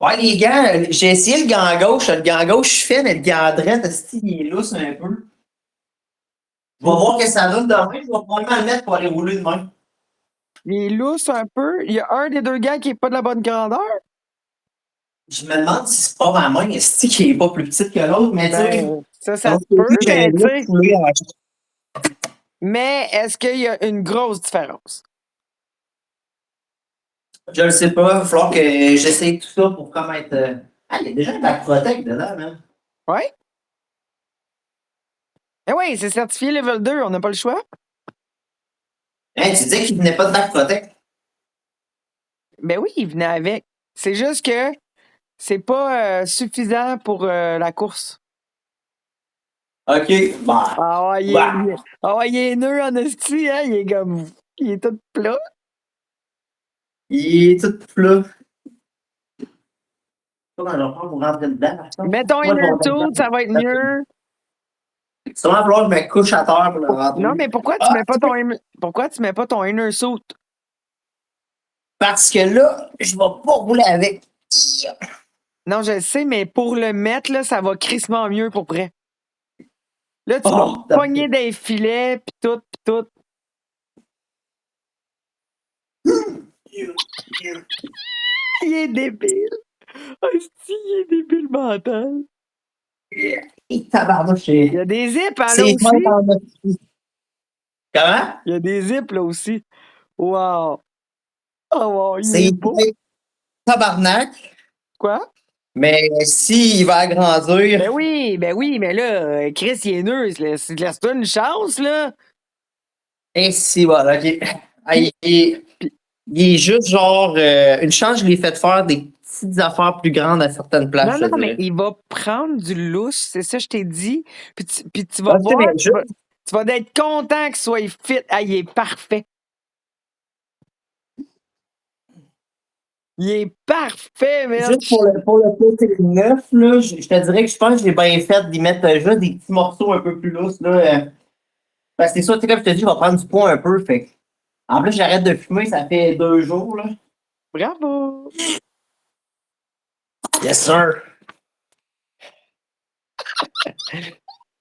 Ouais, les gants, j'ai essayé le gant gauche. Le gant gauche, je fais, mais le gant droit, il est lousse un peu. Je vais voir que ça donne demain. Je vais probablement le mettre pour aller rouler demain. Il est lousse un peu. Il y a un des deux gants qui est pas de la bonne grandeur. Je me demande si c'est pas ma main, est-ce qui est pas plus petite que l'autre, mais tu sais, Ben, ça dans se ce peut, côté, j'aurais mais tu bien sais. foulé à Mais est-ce qu'il y a une grosse différence? Je le sais pas, il va falloir que j'essaye tout ça pour comme être. Ah, il y a déjà un back protect dedans, man. Ouais? Eh oui, c'est certifié level 2, on n'a pas le choix. Hein, tu disais qu'il venait pas de back protect? Ben oui, il venait avec. C'est juste que c'est pas suffisant pour la course. Ok, bah. Ah ouais, Bah. il est nœud en esti, hein? Il est comme. Il est tout plat. Il est tout plat. Pas quand je vais pour rentrer dedans, par contre. Mets ton Moi, je vais inner rentrer suit, ça va être dedans. mieux. Sûrement, il va falloir que je me couche à terre pour le Non, rentrer. mais Ah, pourquoi tu mets pas ton inner suit? parce que là, je vais pas rouler avec. Non, je le sais, mais pour le mettre, là, ça va crissement mieux pour vrai. Là, tu vas Oh, pogner des filets, pis tout, pis tout. Il est débile. Asti, il est débile mental. Et tabarnouche, Il y a des zips, hein, là c'est aussi. quoi dans notre vie? Comment? Il y a des zips, là aussi. Wow. Oh, wow, il est C'est beau. tabarnak, Quoi? mais s'il va agrandir, Ben oui, mais là, Chris, il est nœud. Laisse-toi une chance, là. et si, voilà, ok. Ah, Puis, puis- il est juste genre, une chance, je l'ai fait faire des petites affaires plus grandes à certaines non, places, je non, te mais dirais. il va prendre du lousse, c'est ça, je t'ai dit. Puis tu vas Ah, tu sais, voir, mais juste, tu vas être content qu'il soit fit. Ah, il est parfait. Il est parfait, man. juste pour le côté neuf, là, je te dirais que je pense que j'ai bien fait d'y mettre juste des petits morceaux un peu plus lousses, là. Parce que c'est ça, tu sais, comme je te dis, je vais prendre du poids un peu, fait. En plus, j'arrête de fumer, ça fait 2 jours, là. Bravo. Yes, sir.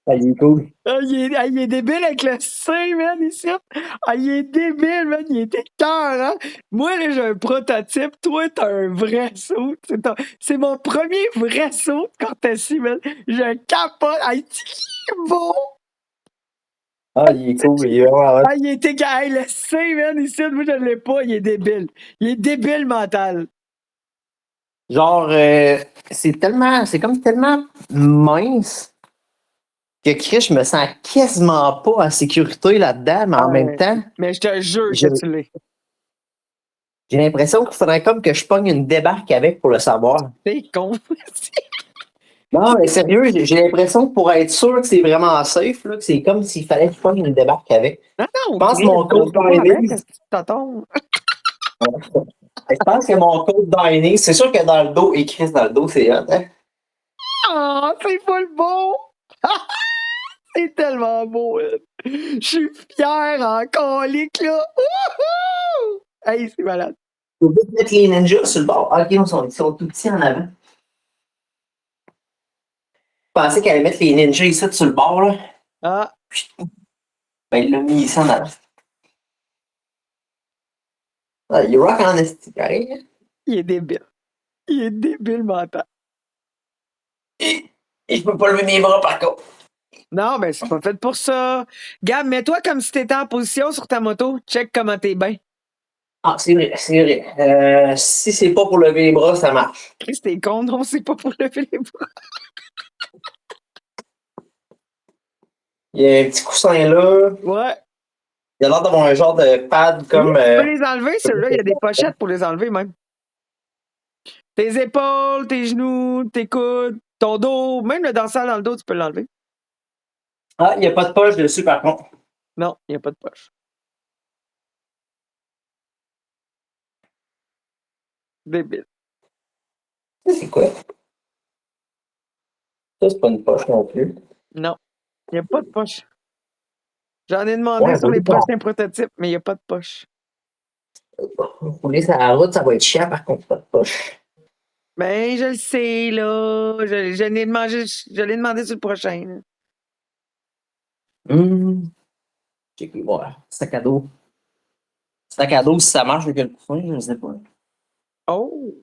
Ça, il est cool. Il est débile avec le sein, man, ici. Ah, il est débile, man. Il était cœur, hein. Moi, là, j'ai un prototype. Toi, t'as un vrai saut. C'est mon premier vrai saut quand t'es ici, man. Je capote. Ah, il est beau. Ah, il est cool, il est vraiment hot. Ah, il était hey, le sein, man, ici. Moi, je l'ai pas. Il est débile. Il est débile mental. Genre, c'est comme tellement mince que Chris, je me sens quasiment pas en sécurité là-dedans, mais en même temps, Mais je te jure j'ai que tu l'es. j'ai l'impression qu'il faudrait comme que je pogne une débarque avec pour le savoir. T'es con. Non, mais sérieux, j'ai l'impression que pour être sûr que c'est vraiment safe, là, que c'est comme s'il fallait que je pogne une débarque avec. Non, Je non, pense que Chris, mon on code peut pas avec. Dynease, Qu'est-ce que tu t'attends? je pense que mon code Dynease, c'est sûr que dans le dos, écrit dans le dos, c'est hot, hein? Ah, c'est full beau! C'est tellement beau, man. Je suis fier en colique, là. Wouhou! Hey, c'est malade. Faut vite mettre les ninjas sur le bord. Ah, ok, ils sont tout petits en avant. Je pensais qu'elle allait mettre les ninjas ici sur le bord, là. Ah, Ben, il l'a mis ici en avant. Ah, il rock en esti, pareil, hein? il est débile. Il est débile mental. Et je peux pas lever mes bras, par contre. Non, mais c'est pas fait pour ça. Gab, mets-toi comme si t'étais en position sur ta moto. Check comment t'es bien. Ah, c'est vrai, c'est vrai. Si c'est pas pour lever les bras, ça marche. Chris, t'es con, non, c'est pas pour lever les bras. Il y a un petit coussin là. Ouais. Il a l'air d'avoir un genre de pad Oui, comme. tu peux les enlever, ceux-là. Il y a des pochettes pour les enlever, même. Tes épaules, tes genoux, tes coudes, ton dos, même le dorsal dans le dos, tu peux l'enlever. Ah, il n'y a pas de poche dessus, par contre. Non, il n'y a pas de poche. Débile. Ça, c'est quoi? Ça, c'est pas une poche non plus. Non, il n'y a pas de poche. J'en ai demandé Ouais, sur les prochains prototypes, mais il n'y a pas de poche. rouler sur la route, ça va être chiant, par contre, pas de poche. Ben, je le sais, là. Je l'ai demandé sur le prochain. Là. Check, ouais, sac à dos. Sac à dos, si ça marche avec le coussin, je sais pas. Oh!